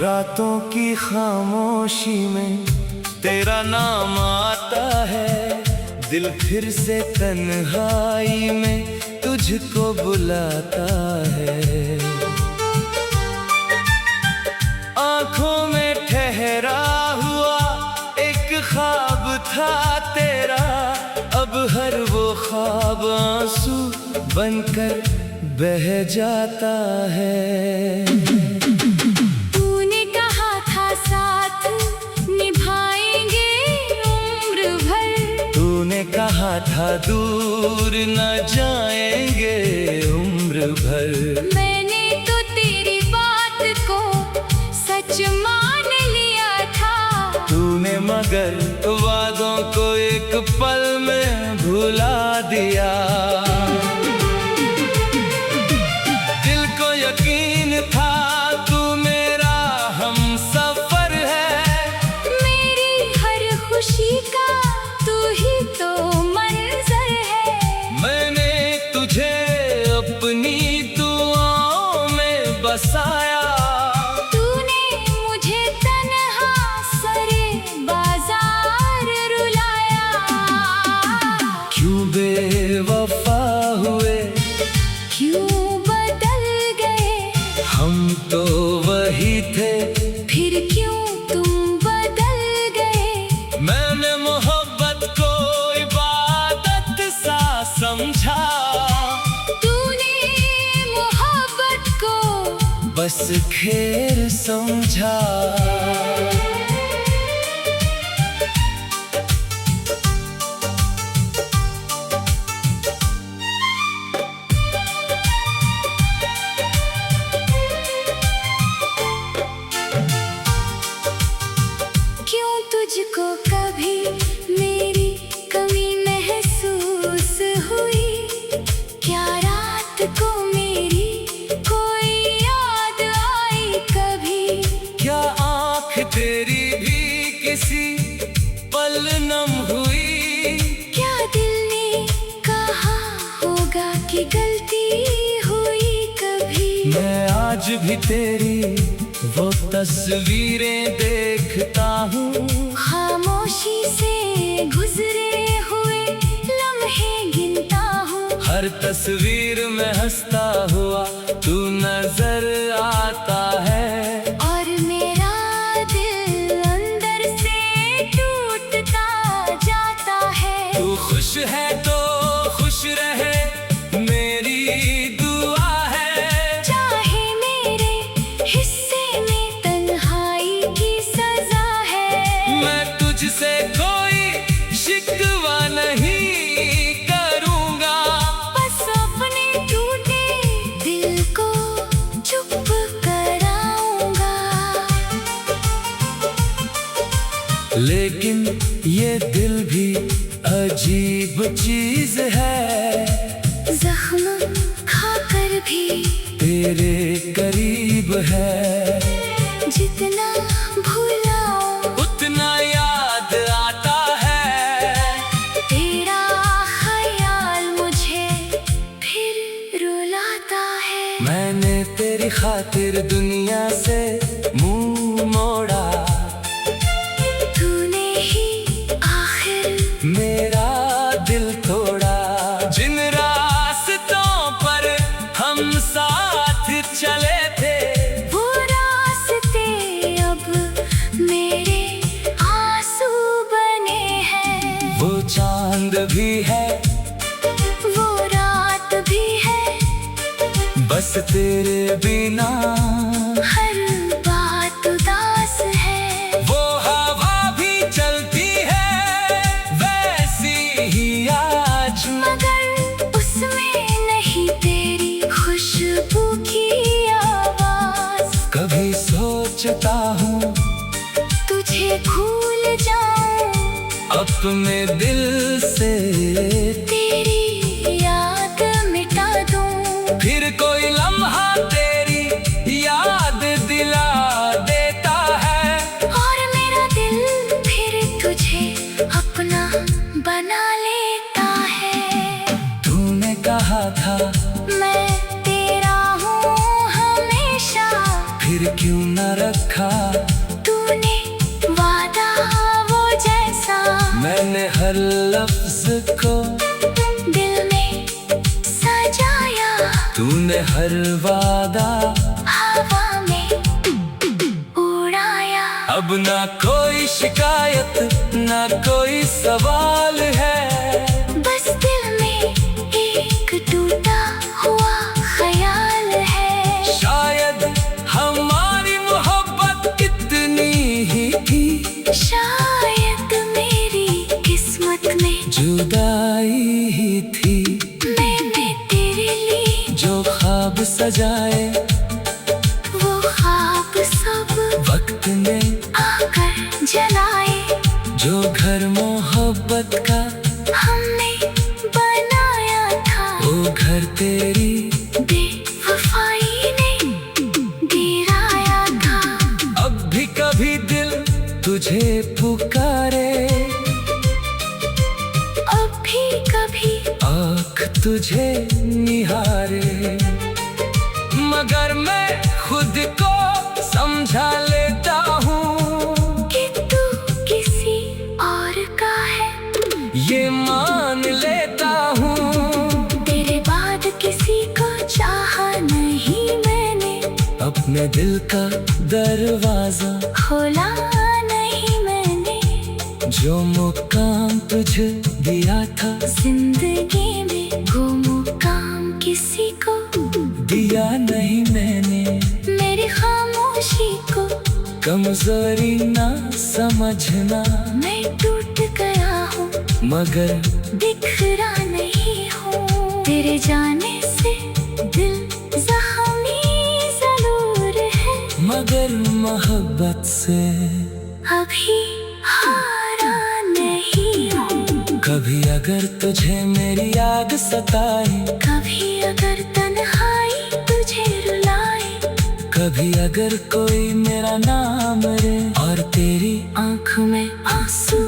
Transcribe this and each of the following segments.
रातों की खामोशी में तेरा नाम आता है, दिल फिर से तन्हाई में तुझको बुलाता है। आंखों में ठहरा हुआ एक ख्वाब था तेरा, अब हर वो ख्वाब आंसू बनकर बह जाता है। तूने कहा था साथ निभाएंगे उम्र भर, तूने कहा था दूर न जाएंगे उम्र भर। मैंने तो तेरी बात को सच मान लिया था, तूने मगर वादों को एक पल में भुला दिया। दिल को यकीन था तू मेरा हमसफर है, मेरी हर खुशी का तू ही तो मंजर है। मैंने तुझे अपनी दुआओं में बसाया, तूने मुझे तन्हा सरे बाजार रुलाया। क्यों बेवफा हुए, क्यों बदल गए, हम तो वही थे, फिर क्यों तुम बदल गए। मैंने मोहब्बत को इबादत सा समझा, तूने मोहब्बत को बस खेल समझा। क्यों तुझको कभी मेरी कमी महसूस हुई, क्या रात को मेरी कोई याद आई कभी। क्या आँख तेरी भी किसी पल नम हुई, क्या दिल ने कहा होगा कि गलती हुई कभी। मैं आज भी तेरी वो तस्वीरें देखता हूँ, खामोशी से गुजरे हुए लम्हे गिनता हूँ। हर तस्वीर में हंसता हुआ तू नजर आता है, और मेरा दिल अंदर से टूटता जाता है। तू खुश है तो खुश रहे मेरी दुआ है, चाहे मेरे हिस्से में तन्हाई की सजा है। मैं तुझसे कोई शिकवा नहीं करूँगा, बस अपने टूटे दिल को चुप कराऊंगा। लेकिन ये दिल भी अजीब चीज है, जख्म खाकर भी तेरे करीब है। जितना भुलाऊं उतना याद आता है, तेरा ख्याल मुझे फिर रुलाता है। मैंने तेरी खातिर दुनिया से मुंह मोड़ा, तूने ही आखिर मेरा दिल तोड़ा। जिन रास्तों पर हम साथ चले थे, वो रास्ते अब मेरे आंसू बने हैं। वो चांद भी है, वो रात भी है, बस तेरे बिना हर बात उदास है। वो हवा भी चलती है वैसी ही आज, मगर उसमें नहीं तेरी खुशबू की आवाज। कभी सोचता हूँ तुझे भूल जाऊं, अपने दिल से तेरी याद मिटा दूं। फिर कोई लम्हा तेरी याद दिला देता है, और मेरा दिल फिर तुझे अपना बना लेता है। तूने कहा था मैं तेरा हूँ हमेशा, फिर क्यों न रखा हर लफ्ज को दिल में सजाया, तूने हर वादा हवा में उड़ाया। अब ना कोई शिकायत ना कोई सवाल है, बस दिल में एक टूटा हुआ ख्याल है। शायद हमारी मोहब्बत इतनी ही थी, शायद मेरी किस्मत में जुदाई ही थी। मैंने तेरे लिए जो ख्वाब सजाए वो ख्वाब सब वक्त ने आकर जलाए। जो घर मोहब्बत का हमने बनाया था, वो घर तेरी बेवफाई ने गिराया था। अब भी कभी दिल तुझे पुकारे, अब भी कभी आँख तुझे निहारे, मगर मैं खुद को समझा लेता हूँ कि तू किसी और का है। ये मान लेता हूँ तेरे बाद किसी को चाहा नहीं मैंने, अपने दिल का दरवाजा खोला नहीं मैंने। जो मुकाम तुझे दिया था जिंदगी में वो मुकाम किसी को दिया नहीं मैंने। मेरी खामोशी को कमजोरी ना समझना, मैं टूट गया हूँ मगर बिखरा नहीं हूँ। तेरे जाने से दिल जख्मी जरूर है, मगर मोहब्बत से अभी हारा नहीं हूँ। कभी अगर तुझे मेरी याद सताए, कभी अगर तन्हाई तुझे रुलाए, कभी अगर कोई मेरा नाम ले और तेरी आँखों में आंसू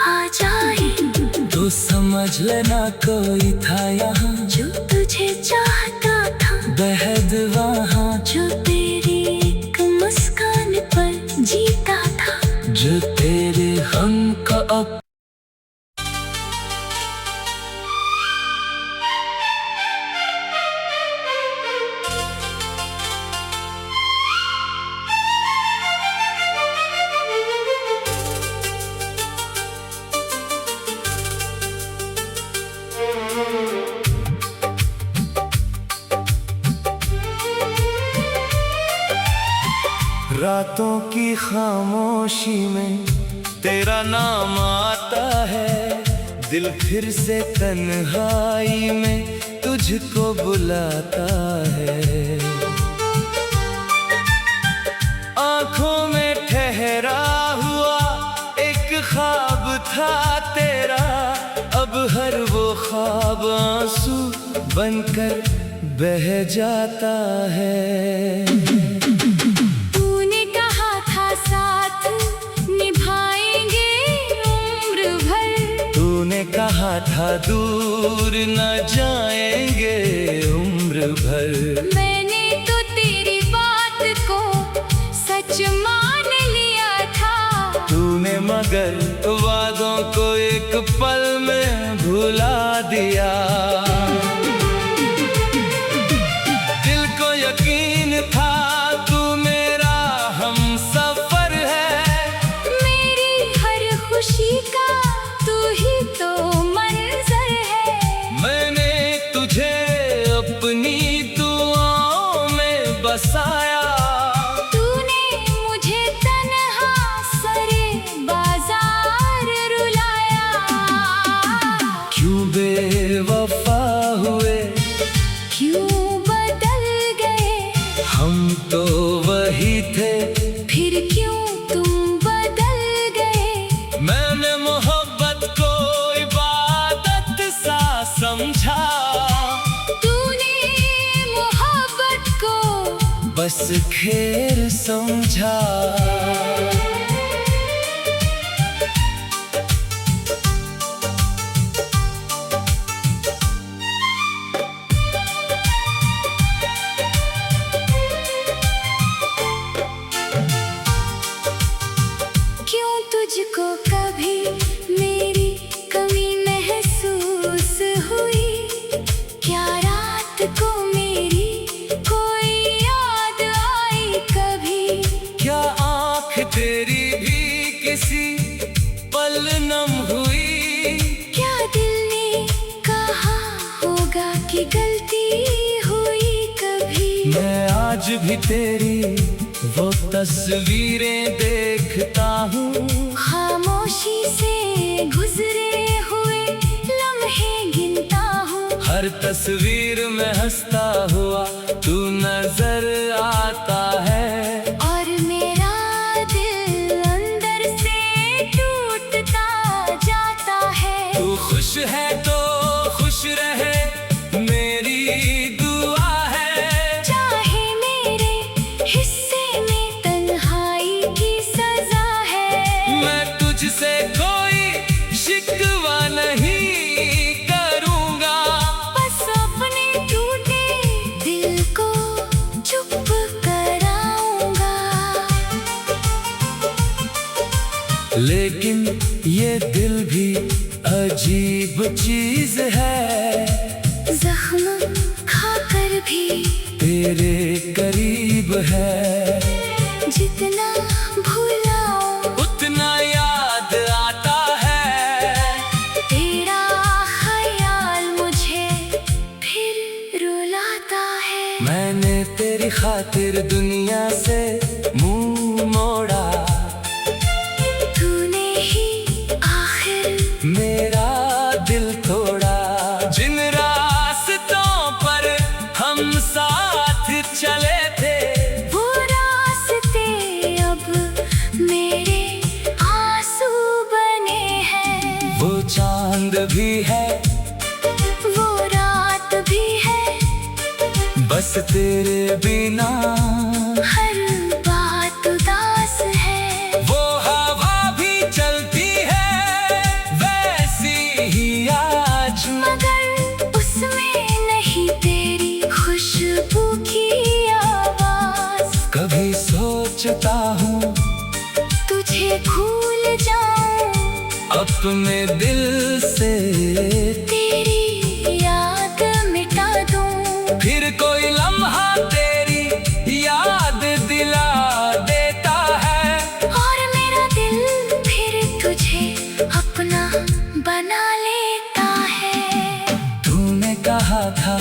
आ जाए, तो समझ लेना कोई था यहाँ जो तुझे चाहता था, बेहद वहाँ जो तेरी एक मुस्कान पर जीता था। जो तेरे हम को अब रातों की खामोशी में तेरा नाम आता है, दिल फिर से तन्हाई में तुझको बुलाता है। आँखों में ठहरा हुआ एक ख्वाब था तेरा, अब हर वो ख्वाब आंसू बनकर बह जाता है। तूने कहा था साथ निभाएंगे उम्र भर, तूने कहा था दूर न जाएंगे उम्र भर। मैंने तो तेरी बात को सच मान लिया था, तूने मगर वादों को एक पल में भुला दिया। दिल को यकीन था तू मेरा हमसफर है, मेरी हर खुशी का तू ही तो मंजर है। मैंने तुझे अपनी दुआओं में बसाया, तूने मुझे तन्हा सरे बाजार रुलाया। क्यों बेवफा हुए, क्यों बदल गए, हम तो वही थे, फिर क्यों तुम बदल गए। मैंने मोहब्बत को इबादत सा समझा, तूने मोहब्बत को बस खेल समझा। क्यों तुझको कभी मेरी भी तेरी वो तस्वीरें देखता हूँ। खामोशी से गुजरे हुए लम्हे गिनता हूँ। हर तस्वीर में हंसता हुआ तू नजर आता है। और मेरा दिल अंदर से टूटता जाता है। तू खुश है तो खुश रहे मेरी दुआ है। चाहे मेरे हिस्से में तन्हाई की सजा है। मैं तुझसे कोई शिकवा नहीं करूँगा। बस अपने टूटे दिल को चुप कराऊंगा। लेकिन ये दिल भी अजीब चीज है। जख्म खाकर भी तेरे करीब है। जितना भुलाऊं उतना याद आता है। तेरा ख्याल मुझे फिर रुलाता है। मैंने तेरी खातिर दुनिया से मुंह मोड़ा। तूने ही आखिर मेरा दिल तोड़ा। जिन रास्तों पर हम साथ चले थे वो रास्ते अब मेरे आंसू बने हैं। वो चांद भी है वो रात भी है। बस तेरे बिना हर बात उदास है। वो हवा भी चलती है वैसी ही आज। मगर उसमें नहीं तेरी खुशबू की आवाज। कभी सोचता हूँ तुझे भूल जाऊं अपने दिल से। तेरी याद मिटा दूं। फिर कोई लम्हा तेरी याद दिला देता है। और मेरा दिल फिर तुझे अपना बना लेता है। तूने कहा था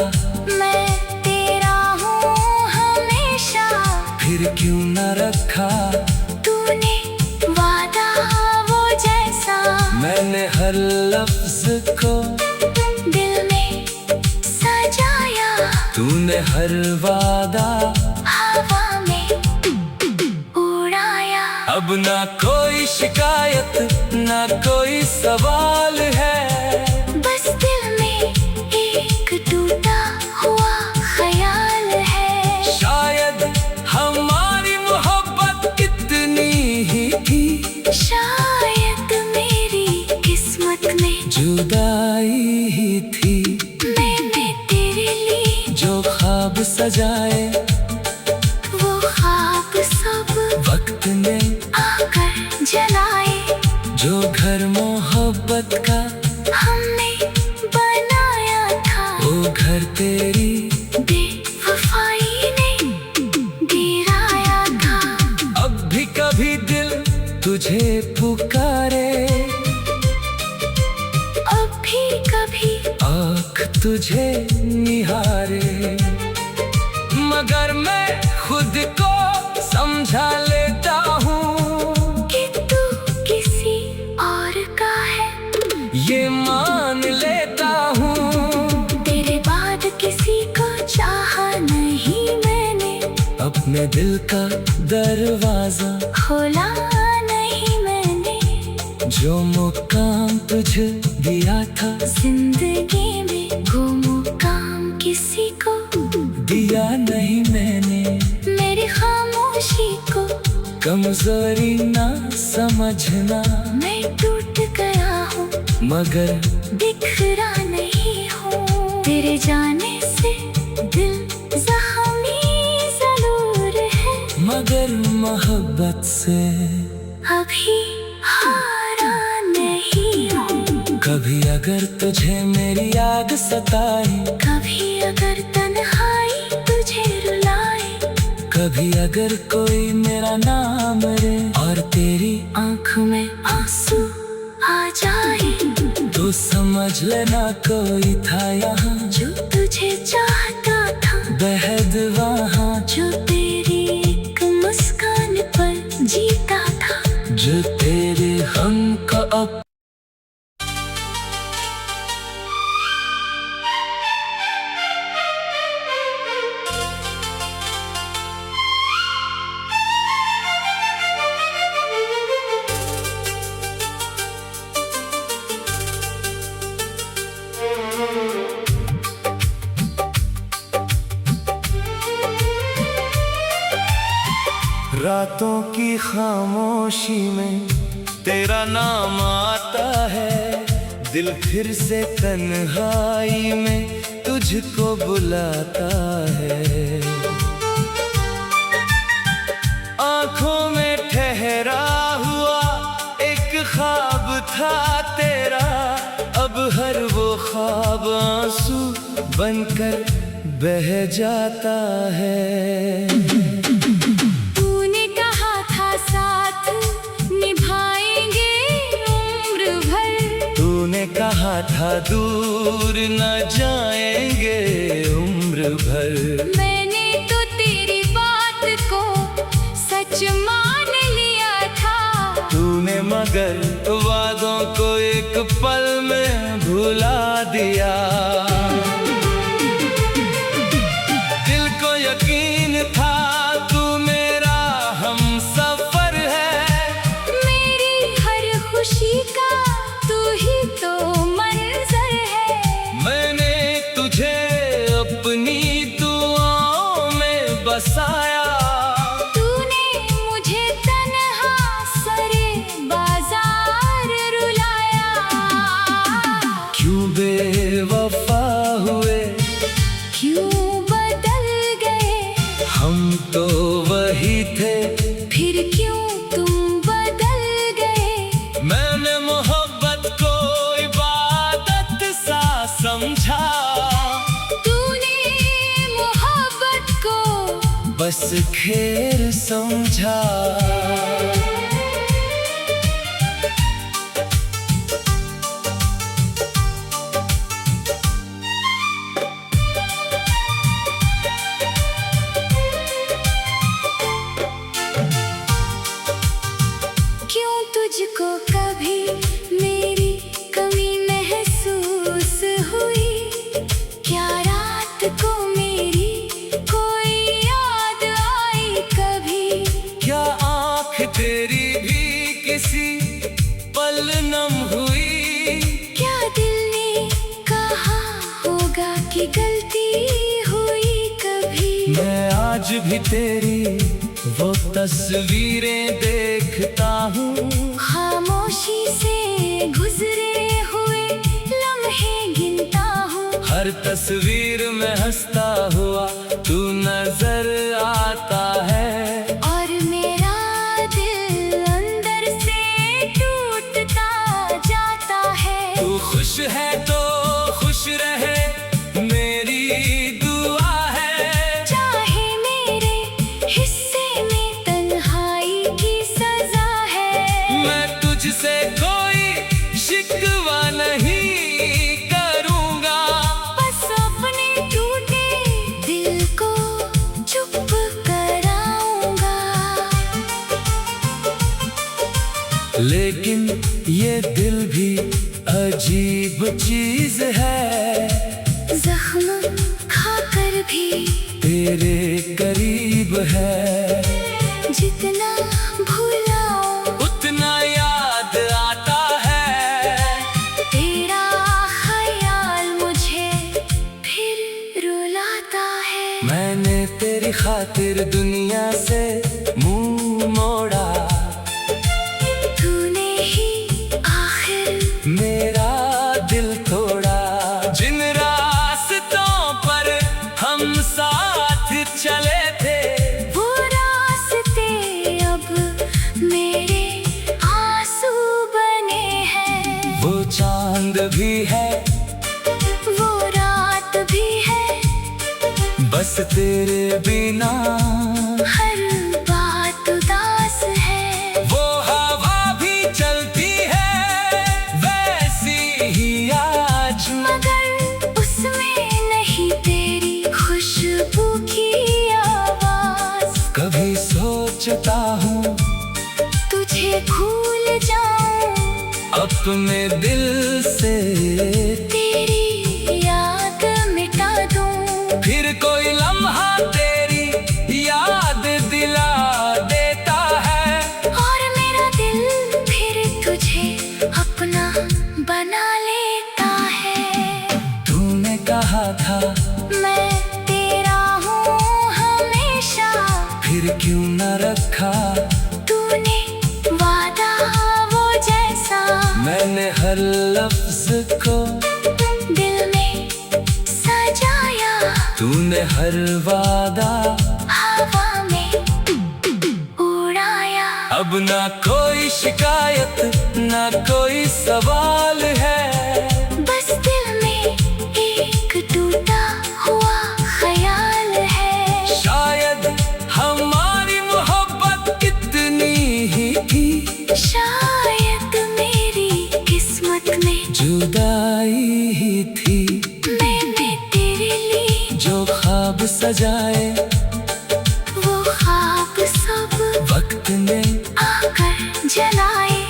मैं तेरा हूँ हमेशा। फिर क्यों न रखा तूने वादा वो जैसा। मैंने हर लफ्ज को दिल में सजाया। तूने हर वादा हवा में उड़ाया। अब ना कोई शिकायत ना कोई सवाल है। बस दिल में एक टूटा हुआ ख्याल है। शायद हमारी मोहब्बत इतनी ही थी। शायद मेरी किस्मत में जुदाई ही थी। मैंने तेरे लिए जो ख्वाब सजाए वो ख्वाब सब वक्त ने आकर जलाए। जो घर मोहब्बत का हमने बनाया था वो घर तेरी बेवफाई ने गिराया था। अब भी कभी दिल तुझे पुकारे। अब भी कभी आँख तुझे निहारे। मगर मैं खुद को समझा लेता हूँ कि तू किसी और का है। ये मान लेता हूँ। तेरे बाद किसी को चाहा नहीं मैंने। अपने दिल का दरवाजा खोला नहीं मैंने। जो मुकाम तुझे दिया था जिंदगी में वो मुकाम किसी को दिया नहीं मैंने। मेरी खामोशी को कमजोरी ना समझना। मैं टूट गया हूँ मगर बिखरा नहीं हूँ। तेरे जाने से दिल जख्मी जरूर है। मगर मोहब्बत से अभी हारा नहीं हूँ। कभी अगर तुझे मेरी याद सताए। कभी अगर तन्हाई तुझे रुलाए। कभी अगर कोई मेरा नाम ले और तेरी आँख में आंसू आ जाए। तो समझ लेना कोई था यहाँ जो तुझे चाहता था बेहद वहाँ। जो तेरे रातों की खामोशी में तेरा नाम आता है, दिल फिर से तन्हाई में तुझको बुलाता है। आंखों में ठहरा हुआ एक ख्वाब था तेरा, अब हर वो ख्वाब आंसू बनकर बह जाता है। तूने कहा था साथ निभाएंगे उम्र भर, तूने कहा था दूर न जाएंगे उम्र भर। मैंने तो तेरी बात को सच मान लिया था, तूने मगर वादों को एक पल में भुला दिया। दिल को यकीन था तू मेरा हमसफर है, मेरी हर खुशी का तू ही तो मंजर है। मैंने तुझे अपनी दुआओं में बसाया, तूने मुझे तन्हा सरे बाजार रुलाया। क्यों बेवफा हुए, क्यों बदल गए, हम तो वही थे, फिर क्यों तुम बदल गए। मैंने मोहब्बत को इबादत सा समझा, तूने मोहब्बत को बस खेल समझा। क्यों तुझको कभी मेरी कमी महसूस हुई, क्या रात को मेरी कोई याद आई कभी। क्या आँख तेरी भी किसी पल नम हुई, क्या दिल ने कहा होगा कि गलती हुई कभी। मैं आज भी तेरी वो तस्वीरें देखता हूँ, खामोशी से गुजरे हुए लम्हे गिनता हूँ। हर तस्वीर में हंसता हुआ तू नजर आता है, और मेरा दिल अंदर से टूटता जाता है। तू खुश है तो खुश रहे मेरी दुआ है, चाहे मेरे हिस्से में तन्हाई की सजा है। मैं तुझसे कोई शिकवा नहीं करूँगा, बस अपने टूटे दिल को चुप कराऊंगा। लेकिन ये दिल भी अजीब चीज है, जख्म खाकर भी तेरे करीब है। जितना भुलाओ उतना याद आता है, तेरा ख्याल मुझे फिर रुलाता है। मैंने तेरी खातिर दुनिया से मुंह मोड़ा, तूने ही आखिर मेरा दिल तोड़ा। जिन रास्तों पर हम साथ चले थे, वो रास्ते अब मेरे आंसू बने हैं। वो चांद भी है, वो रात भी है, बस तेरे बिना हर बात उदास है। वो हवा भी चलती है वैसी ही आज, मगर उसमें नहीं तेरी खुशबू की आवाज। कभी सोचता हूँ तुझे भूल जाऊं, अपने दिल से तेरी याद मिटा दूं। फिर कोई लम्हा तेरी याद दिला देता है, और मेरा दिल फिर तुझे अपना बना लेता है। तूने कहा था मैं तेरा हूँ हमेशा, फिर क्यों न रखा लफ्ज को दिल में सजाया, तूने हर वादा हवा में उड़ाया। अब ना कोई शिकायत ना कोई सवाल है, बस दिल में एक टूटा हुआ ख्याल है। शायद हमारी मोहब्बत इतनी ही थी, शायद मेरी किस्मत में जुदाई ही थी। मैंने तेरे लिए जो ख्वाब सजाए वो ख्वाब सब वक्त ने आकर जलाए।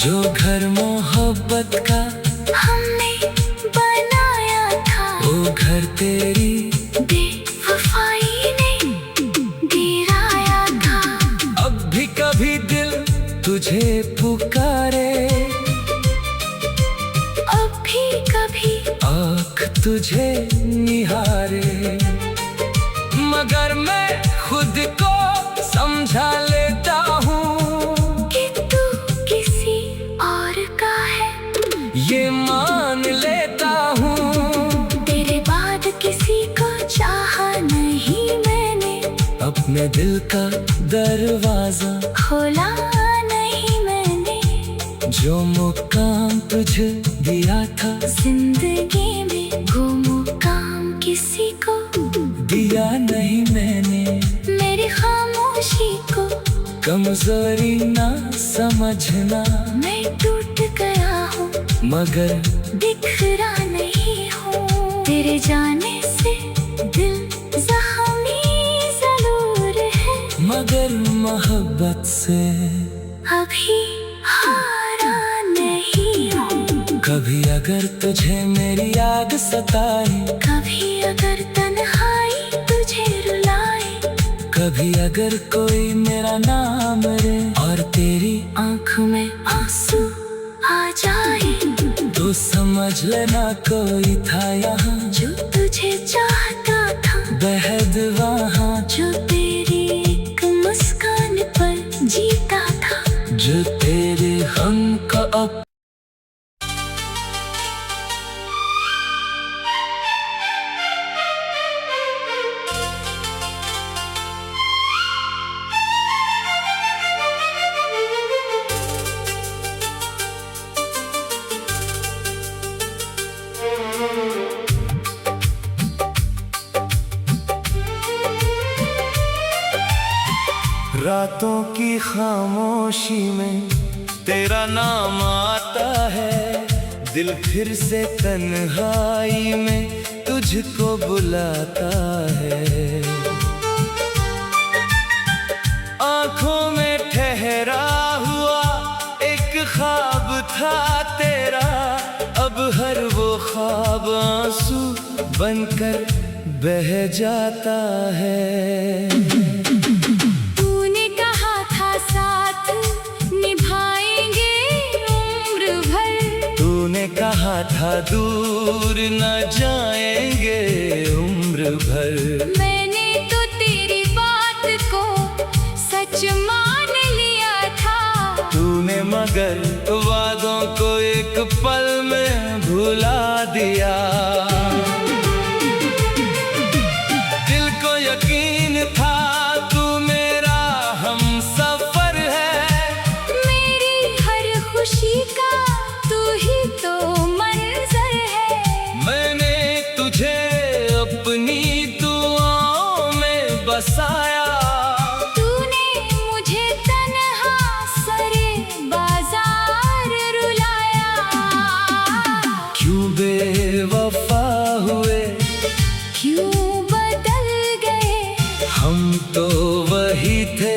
जो घर मोहब्बत का हमने बनाया था, वो घर तेरी बेवफाई ने गिराया था। अब भी कभी दिल तुझे पुकारे, अब भी कभी आँख तुझे निहारे, मगर मैं खुद को समझा लेता हूँ कि तू किसी और का है, ये मान लेता हूँ। तेरे बाद किसी को चाहा नहीं मैंने, अपने दिल का दरवाजा खोला नहीं मैंने। जो मुकाम तुझे दिया था, जिंदगी में वो मुकाम किसी को दिया नहीं मैंने। मेरी खामोशी को कमजोरी ना समझना, मैं टूट गया हूँ मगर बिखरा नहीं हूँ। तेरे जाने से दिल जख्मी जरूर है, मगर मोहब्बत से अभी हारा नहीं हूँ। कभी अगर तुझे मेरी याद सताए, कभी अगर तन्हाई तुझे रुलाए, कभी अगर कोई मेरा नाम ले और तेरी आँख में आंसू आ जाए, तो समझ लेना कोई था यहाँ जो तुझे चाहता था, बेहद वहाँ जो तेरी एक मुस्कान पर जीता था। जो तेरे हम का अब रातों की खामोशी में तेरा नाम आता है, दिल फिर से तन्हाई में तुझको बुलाता है। आँखों में ठहरा हुआ एक ख्वाब था तेरा, अब हर वो ख्वाब आंसू बनकर बह जाता है। तूने कहा था साथ निभाएंगे उम्र भर, तूने कहा था दूर न जाएंगे उम्र भर। मैंने तो तेरी बात को सच मान लिया था, तूने मगर वादों को एक पल में भुला दिया। दिल को यकीन था तू मेरा हमसफर है, मेरी हर खुशी का तू ही तो मंजर है। मैंने तुझे अपनी दुआओं में बसाया, तूने मुझे तन्हा सरे बाजार रुलाया। क्यों बेवफा हुए, क्यों बदल गए, हम तो वही थे,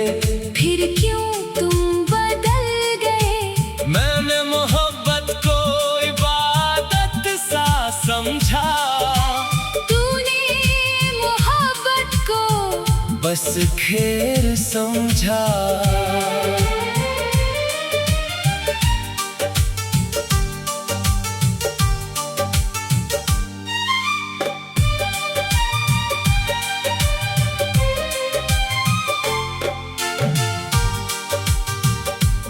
फिर क्यों तुम बदल गए। मैंने मोहब्बत को इबादत सा समझा, तूने मोहब्बत को बस खेल समझा।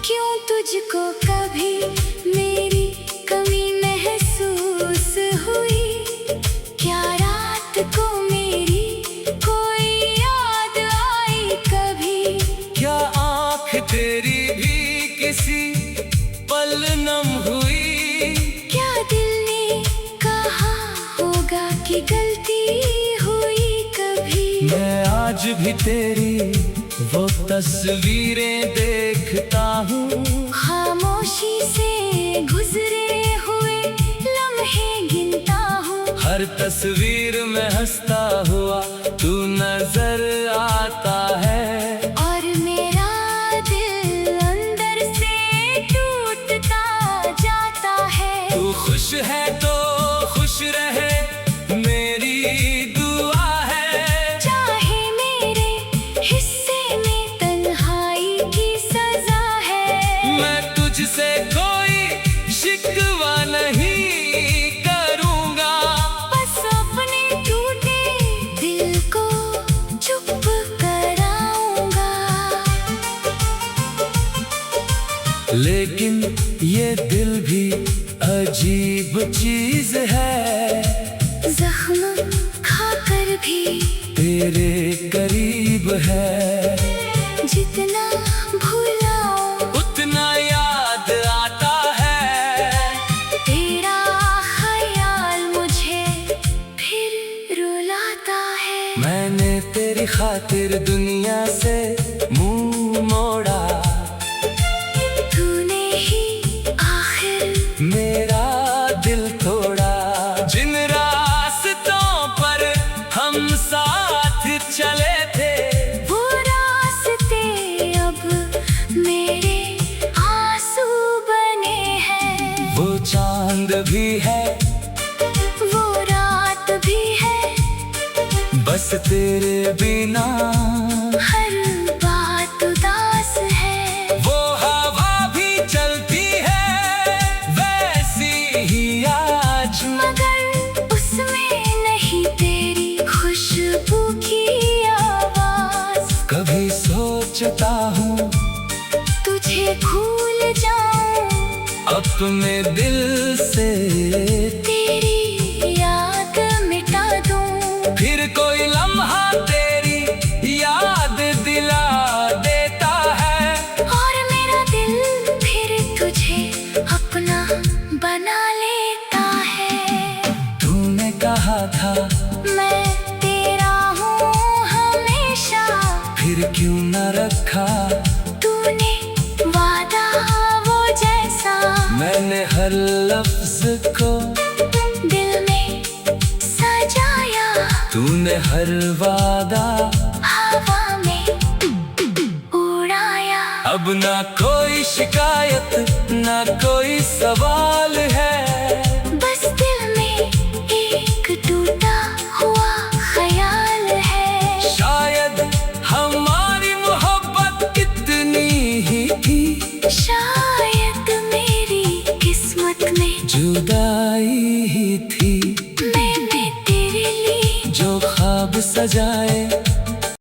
क्यों तुझको कभी मेरी कमी महसूस भी गलती हुई कभी, मैं आज भी तेरी वो तस्वीरें देखता हूँ। खामोशी से गुजरे हुए लम्हे गिनता हूँ। हर तस्वीर में हंसता हुआ तू नजर आता है। और मेरा दिल अंदर से टूटता जाता है। तू खुश है तो खुश रहे, मेरी दुआ है। चाहे मेरे हिस्से में तन्हाई की सजा है। मैं तुझसे कोई शिकवा नहीं करूँगा, बस अपने टूटे दिल को चुप कराऊंगा। लेकिन ये दिल भी अजीब चीज है, जख्म खाकर भी तेरे करीब है। जितना भुलाओ उतना याद आता है, तेरा ख्याल मुझे फिर रुलाता है। मैंने तेरी खातिर दुनिया से मुंह मोड़ा, तूने ही आखिर मेरा दिल तोड़ा। जिन रास्तों पर हम साथ चले थे, वो रास्ते अब मेरे आंसू बने हैं। वो चांद भी है, वो रात भी है, बस तेरे बिना हर बात उदास है। वो हवा भी चलती है वैसी ही आज, मगर उसमें नहीं तेरी खुशबू की आवाज। कभी सोचता हूँ तुझे भूल जाऊं, अपने दिल से तेरी याद मिटा दूं। फिर कोई लम्हा तेरी याद दिला देता है, और मेरा दिल फिर तुझे अपना बना लेता है। तूने कहा था मैं तेरा हूँ हमेशा, फिर क्यों न रखा तूने वादा वो जैसा। मैंने हर लफ्ज को दिल में सजाया, तूने हर वादा हवा में उड़ाया। अब ना कोई शिकायत ना कोई सवाल है, बस दिल में एक टूटा हुआ ख्याल है। शायद हमारी मोहब्बत इतनी ही थी, शायद मेरी किस्मत में जुदाई ही थी। मैंने तेरे लिए जो ख्वाब सजाए